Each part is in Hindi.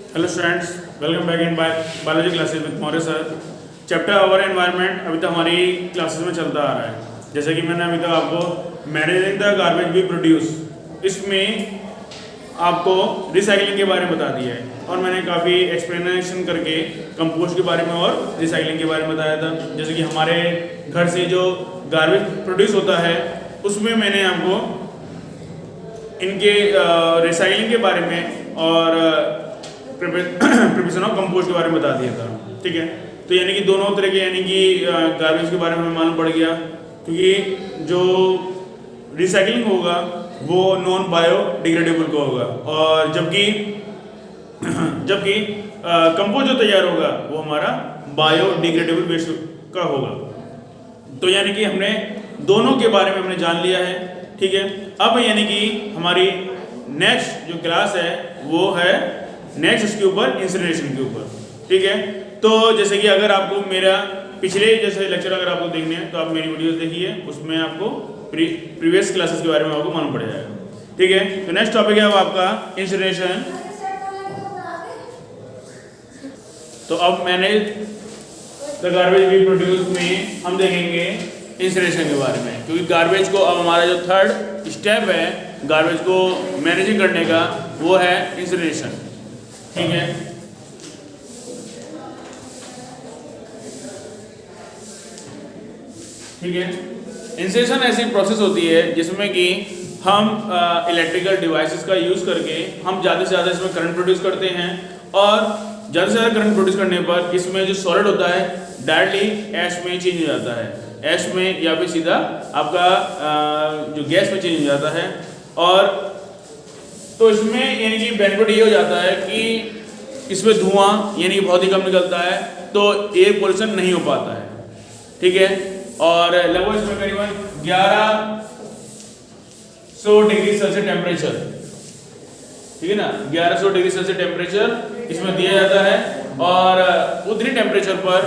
Hello students, welcome back in biology classes with Maurya sir. Chapter our environment अभी तक हमारी क्लासेस में चलता आ रहा है। जैसे कि मैंने अभी तक आपको managing the garbage we produce, इसमें आपको रिसाइकलिंग के बारे में बता दिया है और मैंने काफ़ी एक्सप्लेनेशन करके कंपोस्ट के बारे में और रिसाइकलिंग के बारे में बताया था। जैसे कि हमारे घर से जो गार्बेज प्रोड्यूस होता है उसमें मैंने आपको इनके रिसाइकलिंग के बारे में और प्रिपरेशन ऑफ कंपोस्ट के बारे में बता दिया था। ठीक है, तो यानी कि दोनों तरह के यानी कि गार्बेज के बारे में मालूम पड़ गया, क्योंकि जो रिसाइकलिंग होगा वो नॉन बायोडिग्रेडेबल का होगा और जबकि कंपोस्ट जो तैयार होगा वो हमारा बायोडिग्रेडेबल वेस्ट का होगा। तो यानी कि हमने दोनों के बारे में हमने जान लिया है। ठीक है, अब यानी कि हमारी नेक्स्ट जो क्लास है वो है नेक्स्ट इसके ऊपर इंसिनरेशन के ऊपर। ठीक है, तो जैसे कि अगर आपको मेरा पिछले जैसे लेक्चर अगर आपको देखने हैं तो आप मेरी वीडियोस देखिए, उसमें आपको प्रीवियस क्लासेस के बारे में आपको मालूम पड़ जाएगा। ठीक है, तो नेक्स्ट टॉपिक है अब आपका इंसिनरेशन। तो अब manage the garbage we produce में हम देखेंगे इंसिनरेशन के बारे में, क्योंकि गार्बेज को अब हमारा जो थर्ड स्टेप है गार्बेज को मैनेजिंग करने का वो है इंसिनरेशन। ठीक है, ठीक है, इंसिनरेशन ऐसी प्रोसेस होती है जिसमें कि हम इलेक्ट्रिकल डिवाइसेस का यूज़ करके हम ज़्यादा से ज़्यादा इसमें करंट प्रोड्यूस करते हैं और ज़्यादा से ज़्यादा करंट प्रोड्यूस करने पर इसमें जो सॉलिड होता है डायरेक्टली ऐश में चेंज हो जाता है, ऐश में या फिर सीधा आपका जो गैस में चेंज हो जाता है। और तो इसमें यानी कि बेनिफिट ये हो जाता है कि इसमें धुआं यानी बहुत ही कम निकलता है, तो एयर पोल्यूशन नहीं हो पाता है। ठीक है, और लगभग इसमें करीबन 1100 डिग्री सेल्सियस टेम्परेचर, ठीक है ना, 1100 डिग्री सेल्सियस टेम्परेचर इसमें दिया जाता है और उतनी टेम्परेचर पर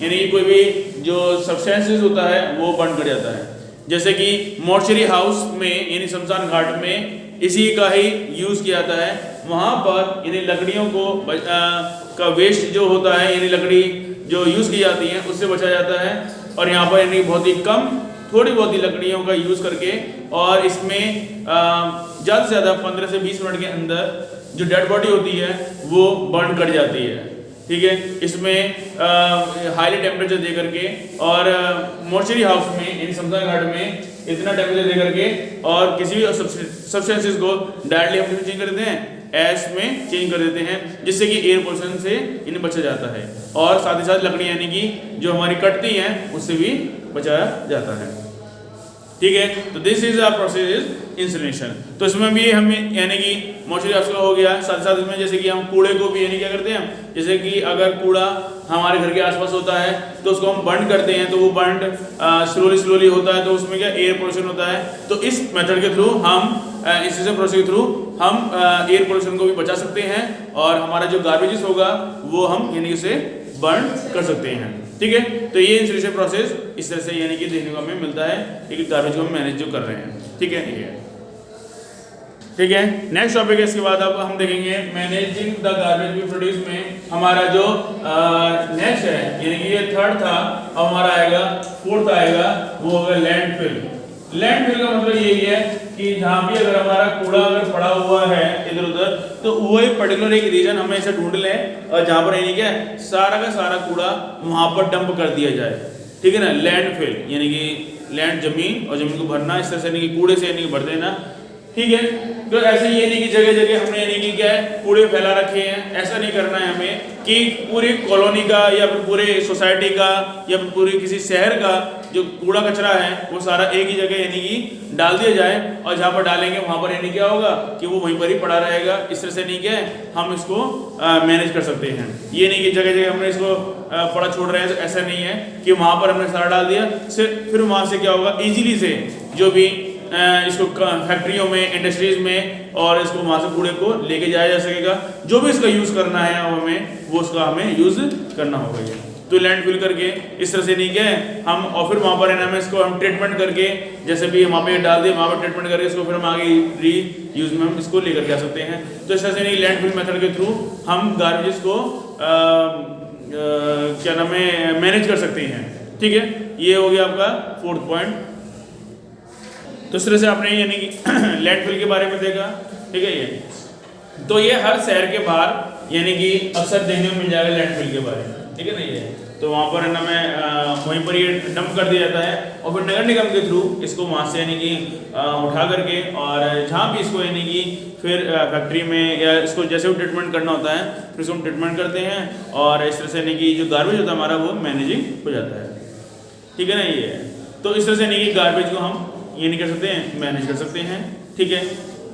यानी कोई भी जो सब्सटेंसेस होता है वो बर्न कर जाता है। जैसे कि मॉर्चरी हाउस में यानी शमशान घाट में इसी का ही यूज़ किया जाता है। वहाँ पर यानी लकड़ियों को का वेस्ट जो होता है यानी लकड़ी जो यूज़ की जाती है उससे बचा जाता है और यहाँ पर यानी बहुत ही कम थोड़ी बहुत ही लकड़ियों का यूज़ करके और इसमें ज़्यादा से ज़्यादा 15 से 20 मिनट के अंदर जो डेड बॉडी होती है वो बर्न कर जाती है। ठीक है, इसमें हाईली टेम्परेचर दे करके और मॉर्चरी हाउस में यानी शमशान घाट में इतना टेम्परेचर दे करके और किसी भी सब्सटेंसेस को डायरेक्टली हम चेंज कर देते हैं, ऐश में चेंज कर देते हैं, जिससे कि एयर पोल्यूशन से इन्हें बचा जाता है और साथ ही साथ लकड़ी यानी कि जो हमारी कटती हैं उससे भी बचाया जाता है। ठीक है, तो this is a process incineration. तो इसमें भी हमें यानी कि मॉर्चरी हाउस का हो गया, साथ साथ इसमें जैसे कि हम कूड़े को भी यानी क्या करते हैं, जैसे कि अगर कूड़ा हमारे घर के आसपास होता है तो उसको हम बर्न करते हैं, तो वो बर्न स्लोली होता है, तो उसमें क्या एयर पोल्यूशन होता है। तो इस मेथड के थ्रू हम इंसिनरेशन प्रोसेस के थ्रू हम एयर पोल्यूशन को भी बचा सकते हैं और हमारा जो गार्बेजेस होगा वो हम यानी उसे बर्न कर सकते हैं। ठीक है, तो ये इंसिनरेशन प्रोसेस इस तरह से यानी कि देखने को हमें मिलता है कि गार्बेज को हम मैनेज जो कर रहे हैं। ठीक है, ये ठीक है। नेक्स्ट टॉपिक है, इसके बाद अब हम देखेंगे managing the garbage we produce में हमारा जो नेक्स्ट है यानी कि ये थर्ड था, अब हमारा आएगा फोर्थ आएगा, वो होगा लैंडफिल। लैंडफिल का मतलब यही है कि जहाँ भी अगर हमारा कूड़ा अगर पड़ा हुआ है इधर उधर तो वो एक पर्टिकुलर एक रीजन हमें ऐसे ढूंढ लें और जहाँ पर यानी क्या सारा का सारा कूड़ा वहाँ पर डंप कर दिया जाए। ठीक है ना, लैंडफिल यानी कि लैंड जमीन और जमीन को भरना, इस तरह से यानी कि कूड़े से यानी कि भर देना। ठीक है, तो ऐसे ये नहीं कि जगह जगह हमने यानी कि क्या है कूड़े फैला रखे हैं, ऐसा नहीं करना है हमें कि पूरी कॉलोनी का या फिर पूरे सोसाइटी का या फिर पूरे किसी शहर का जो कूड़ा कचरा है वो सारा एक ही जगह यानी कि डाल दिया जाए और जहाँ पर डालेंगे वहाँ पर यानी क्या होगा कि वो वहीं पर ही पड़ा रहेगा। इस तरह से नहीं क्या हम इसको मैनेज कर सकते हैं। ये नहीं कि जगह जगह हमने इसको पड़ा छोड़ रहे हैं, तो ऐसा नहीं है कि वहाँ पर हमने सारा डाल दिया फिर वहाँ से क्या होगा ईजिली से जो भी इसको फैक्ट्रियों में इंडस्ट्रीज में और इसको वहाँ से कूड़े को लेके जाया जा सकेगा। जो भी इसका यूज़ करना है हमें वो उसका हमें यूज़ करना होगा। ये तो लैंडफिल करके इस तरह से नहीं क्या हम और फिर वहाँ पर है ना इसको हम ट्रीटमेंट करके जैसे भी वहाँ पे डाल दिए वहाँ पर ट्रीटमेंट करके इसको फिर हम आगे यूज में हम इसको लेकर के आ सकते हैं। तो इस तरह से लैंडफिल मेथड के थ्रू हम गार्बेज को क्या नाम है मैनेज कर सकते हैं। ठीक है, ये हो गया आपका 4th पॉइंट। तो इस तरह से आपने यानी कि लैंडफिल के बारे में देखा। ठीक है, ये तो ये हर शहर के बाहर यानी कि अक्सर देखने को मिल जाएगा लैंडफिल के बारे में। ठीक है ना, ये तो वहाँ पर है ना मैं वहीं पर ये डंप कर दिया जाता है और फिर नगर निगम के थ्रू इसको वहाँ से यानी कि उठा करके और जहाँ भी इसको यानी कि फिर फैक्ट्री में या इसको जैसे वो ट्रीटमेंट करना होता है फिर इसको हम ट्रीटमेंट करते हैं और इस तरह से यानी कि जो गार्बेज होता है हमारा वो मैनेजिंग हो जाता है। ठीक है ना, ये तो इस तरह से यानी कि गार्बेज को हम ये नहीं कर सकते हैं, मैनेज कर सकते हैं। ठीक है,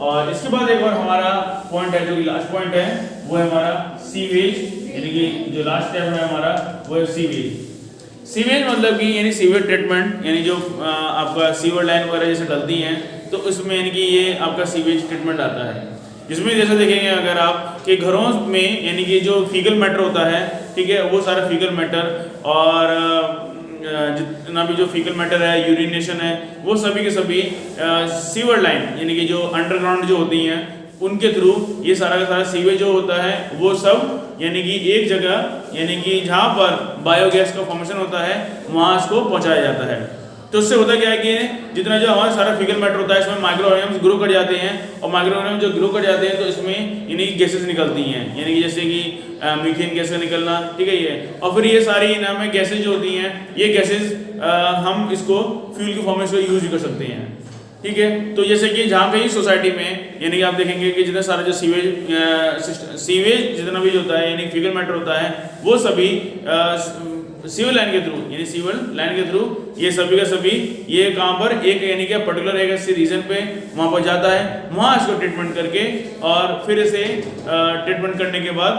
और इसके बाद एक और हमारा पॉइंट है जो कि लास्ट पॉइंट है वो है हमारा सीवेज, यानी कि जो लास्ट स्टेप है हमारा वो है सीवेज। सीवेज मतलब कि यानी सीवेज ट्रीटमेंट, यानी जो आपका सीवर लाइन वगैरह जैसे डलती हैं तो उसमें यानी कि ये आपका सीवेज ट्रीटमेंट आता है, जिसमें जैसे देखेंगे अगर आप कि घरों में यानी कि जो फीकल मैटर होता है, ठीक है, वो सारा फीकल मैटर और जितना भी जो फीकल मैटर है, यूरिनेशन है, वो सभी के सभी सीवर लाइन यानी कि जो अंडरग्राउंड जो होती हैं उनके थ्रू ये सारा का सारा सीवेज जो होता है वो सब यानी कि एक जगह यानी कि जहाँ पर बायोगैस का फॉर्मेशन होता है वहाँ इसको पहुँचाया जाता है। तो उससे होता क्या है कि जितना जो हमारा सारा फीकल मैटर होता है इसमें माइक्रो ऑर्गेनिजम्स ग्रो कर जाते हैं और माइक्रो ऑर्गेनिजम्स जो ग्रो कर जाते हैं तो इसमें यानी गैसेस निकलती हैं, यानी कि जैसे कि मीथेन गैस का निकलना। ठीक है, ये और फिर ये सारी नाम है गैसेज जो होती हैं, ये गैसेज हम इसको फ्यूल के फॉर्म में इसको यूज कर सकते हैं। ठीक है, तो जैसे कि जहाँ कहीं सोसाइटी में यानी कि आप देखेंगे कि जितना सारा जो सीवेज जितना भी जो होता है यानी फीकल मैटर होता है वो सभी सीवर लाइन के थ्रू यानी सीवर लाइन के थ्रू ये सभी का सभी ये कहाँ पर एक यानी कि पर्टिकुलर एक ऐसे रीजन पे वहाँ पर जाता है, वहाँ इसको ट्रीटमेंट करके और फिर इसे ट्रीटमेंट करने के बाद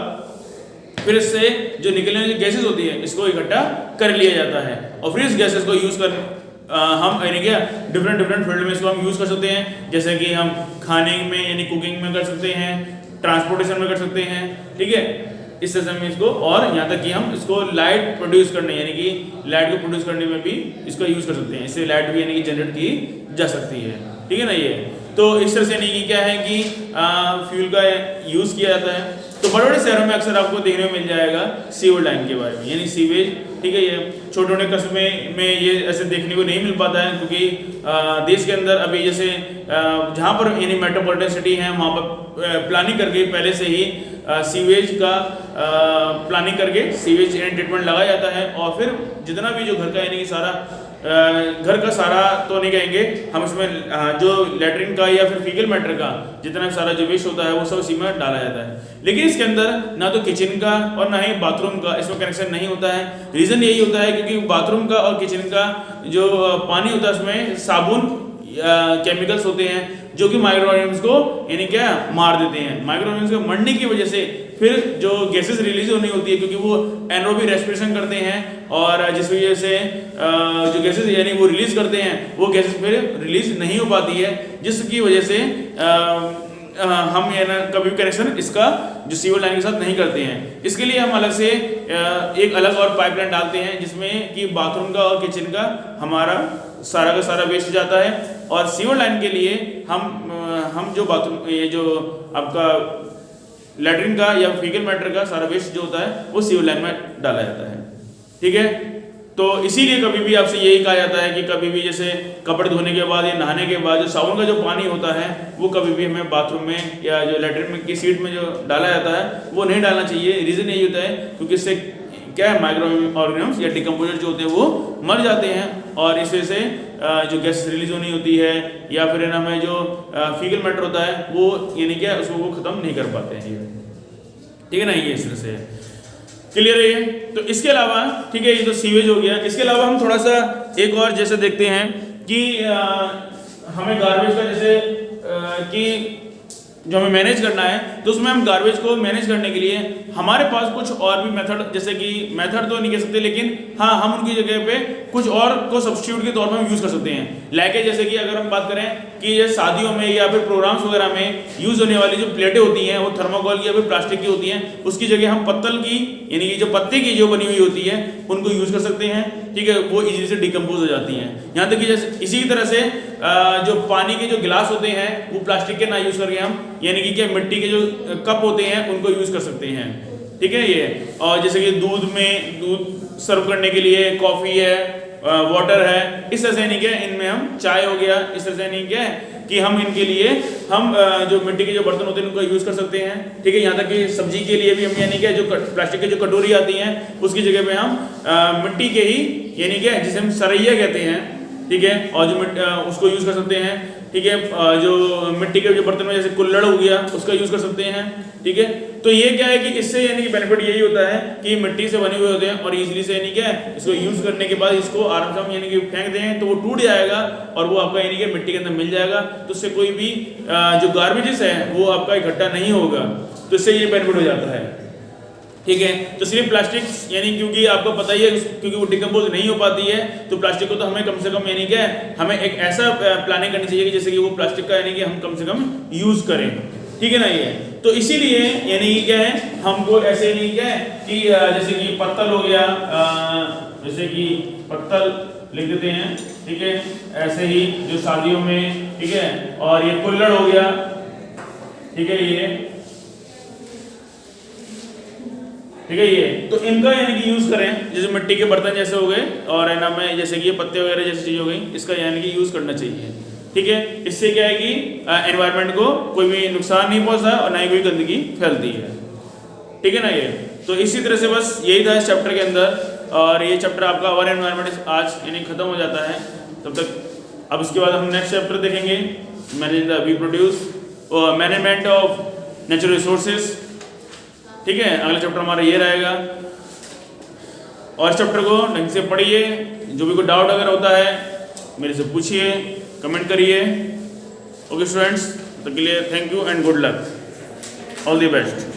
फिर इससे जो निकलने वाली गैसेस होती है इसको इकट्ठा कर लिया जाता है और फिर इस गैसेस को यूज़ कर हम यानी क्या डिफरेंट फील्ड में इसको हम यूज़ कर सकते हैं, जैसे कि हम खाने में यानी कुकिंग में कर सकते हैं, ट्रांसपोर्टेशन में कर सकते हैं। ठीक है, इस तरह से हम इसको और यहाँ तक कि हम इसको लाइट प्रोड्यूस करने यानी कि लाइट को प्रोड्यूस करने में भी इसको यूज़ कर सकते हैं, इससे लाइट भी यानी कि जनरेट की जा सकती है। ठीक है ना, ये तो इस तरह से यानी कि क्या है कि फ्यूल का यूज़ किया जाता है। तो बड़े बड़े शहरों में अक्सर आपको देखने को मिल जाएगा सीवर लाइन के बारे में यानी सीवेज। ठीक है, ये छोटे छोटे कस्बे में ये ऐसे देखने को नहीं मिल पाता है क्योंकि देश के अंदर अभी जैसे जहाँ पर यानी मेट्रोपॉलिटन सिटी है वहाँ पर प्लानिंग करके पहले से ही सीवेज का प्लानिंग करके सीवेज एंड ट्रीटमेंट लगाया जाता है और फिर जितना भी जो घर का यानी कि सारा घर का सारा तो नहीं कहेंगे हम, इसमें जो लेटरिन का या फिर फीकल मैटर का जितना सारा जो वेस्ट होता है वो सब इसी में डाला जाता है। लेकिन इसके अंदर ना तो किचन का और ना ही बाथरूम का इसमें कनेक्शन नहीं होता है। रीज़न यही होता है क्योंकि बाथरूम का और किचन का जो पानी होता है उसमें साबुन केमिकल्स होते हैं जो कि माइक्रो ऑर्गेनिजम्स को यानी क्या मार देते हैं। माइक्रो ऑर्गेनिजम्स को मरने की वजह से फिर जो गैसेस रिलीज होनी होती है क्योंकि वो एनरोबी रेस्पिरेशन करते हैं और जिस वजह से जो गैसेस यानी वो रिलीज करते हैं वो गैसेस फिर रिलीज नहीं हो पाती है, जिसकी वजह से हम ये ना कभी भी कनेक्शन इसका जो सीवर लाइन के साथ नहीं करते हैं। इसके लिए हम अलग से एक अलग और पाइपलाइन डालते हैं जिसमें कि बाथरूम का और किचन का हमारा सारा का सारा वेस्ट जाता है और सीवर लाइन के लिए हम जो बाथरूम ये जो आपका लैट्रिन का या फीकल मैटर का सारा वेस्ट जो होता है वो सीवर लाइन में डाला जाता है। ठीक है, तो इसीलिए कभी भी आपसे यही कहा जाता है कि कभी भी जैसे कपड़े धोने के बाद या नहाने के बाद जो साबुन का जो पानी होता है वो कभी भी हमें बाथरूम में या जो लैट्रिन में की सीट में जो डाला जाता है वो नहीं डालना चाहिए। रीज़न यही होता है क्योंकि इससे क्या है माइक्रो ऑर्गेनिजम्स या डिकम्पोजर जो होते हैं वो मर जाते हैं और इस वजह से जो गैस रिलीज होनी होती है या फिर है ना हमें जो फीकल मैटर होता है वो यानी क्या उसको वो ख़त्म नहीं कर पाते हैं। ठीक है ना, ये इस तरह से क्लियर है। तो इसके अलावा ठीक है, ये तो सीवेज हो गया। इसके अलावा हम थोड़ा सा एक और जैसे देखते हैं कि हमें गार्बेज का जैसे कि जो हमें मैनेज करना है तो उसमें हम गार्बेज को मैनेज करने के लिए हमारे पास कुछ और भी मेथड, जैसे कि मेथड तो नहीं कह सकते, लेकिन हाँ हम उनकी जगह पे कुछ और को सब्स्टिट्यूट के तौर पर हम यूज कर सकते हैं। लाइक जैसे कि अगर हम बात करें कि ये शादियों में या फिर प्रोग्राम्स वगैरह में यूज होने वाली जो प्लेटें होती हैं वो थर्माकोल की या फिर प्लास्टिक की होती हैं, उसकी जगह हम पत्तल की यानी कि जो पत्ते की जो बनी हुई होती है उनको यूज कर सकते हैं। ठीक है, वो इजीली से डिकम्पोज हो जाती हैं। यहाँ तक कि जैसे इसी तरह से जो पानी के जो गिलास होते हैं वो प्लास्टिक के ना यूज करके हम यानी कि क्या मिट्टी के जो कप होते हैं उनको यूज कर सकते हैं। ठीक है ये, और जैसे कि दूध सर्व करने के लिए कॉफी है, वाटर है, इस तरह से नहीं क्या इनमें हम चाय हो गया, इस तरह से नहीं क्या कि हम इनके लिए हम जो मिट्टी के जो बर्तन होते हैं उनको यूज कर सकते हैं। ठीक है, यहाँ तक कि सब्जी के लिए भी हम यानी क्या जो प्लास्टिक की जो कटोरी आती हैं उसकी जगह पे हम मिट्टी के ही यानी क्या जिसे हम सरैया कहते हैं, ठीक है, और जो उसको यूज कर सकते हैं। ठीक है, जो मिट्टी के जो बर्तन में जैसे कुल्हड़ हो गया उसका यूज कर सकते हैं। ठीक है, तो ये क्या है कि इससे यानी कि बेनिफिट यही होता है कि मिट्टी से बने हुए होते हैं और इजीली से यानी क्या इसको यूज करने के बाद इसको आराम से हम यानी कि फेंक दें तो वो टूट जाएगा और वो आपका यानी कि मिट्टी के अंदर मिल जाएगा, तो उससे कोई भी जो गार्बेजेस है वो आपका इकट्ठा नहीं होगा, तो इससे ये बेनिफिट हो जाता है। ठीक है, तो सिर्फ प्लास्टिक यानी क्योंकि आपको पता ही है क्योंकि वो डिकम्पोज नहीं हो पाती है, तो प्लास्टिक को तो हमें कम से कम यानी क्या हमें एक ऐसा प्लानिंग करनी चाहिए कि जैसे कि वो प्लास्टिक का यानी कि हम कम से कम यूज करें। ठीक है ना, ये तो इसीलिए यानी कि क्या है हमको ऐसे नहीं क्या है कि जैसे कि पत्तल हो गया, जैसे कि पत्तल लिख देते हैं। ठीक है, ऐसे ही जो शादियों में, ठीक है, और ये कुल्हड़ हो गया। ठीक है, ये ठीक है, ये तो इनका यानी कि यूज करें, जैसे मिट्टी के बर्तन जैसे हो गए और है ना में जैसे कि ये पत्ते वगैरह जैसी चीज हो गई, इसका यानी कि यूज करना चाहिए। ठीक है, इससे क्या है कि एनवायरनमेंट को कोई भी नुकसान नहीं पहुंचता और ना ही कोई गंदगी फैलती है। ठीक है ना, ये तो इसी तरह से बस यही था इस चैप्टर के अंदर, और ये चैप्टर आपका आवर एनवायरनमेंट आज यानी खत्म हो जाता है। तब तक अब इसके बाद हम नेक्स्ट चैप्टर देखेंगे, मैनेज द रीप्रोड्यूस और मैनेजमेंट ऑफ नेचुरल रिसोर्सेज। ठीक है, अगला चैप्टर हमारा ये रहेगा, और इस चैप्टर को ढंग से पढ़िए, जो भी कोई डाउट अगर होता है मेरे से पूछिए, कमेंट करिए। ओके स्टूडेंट्स, तब तक के लिए thank you and good luck, all the best.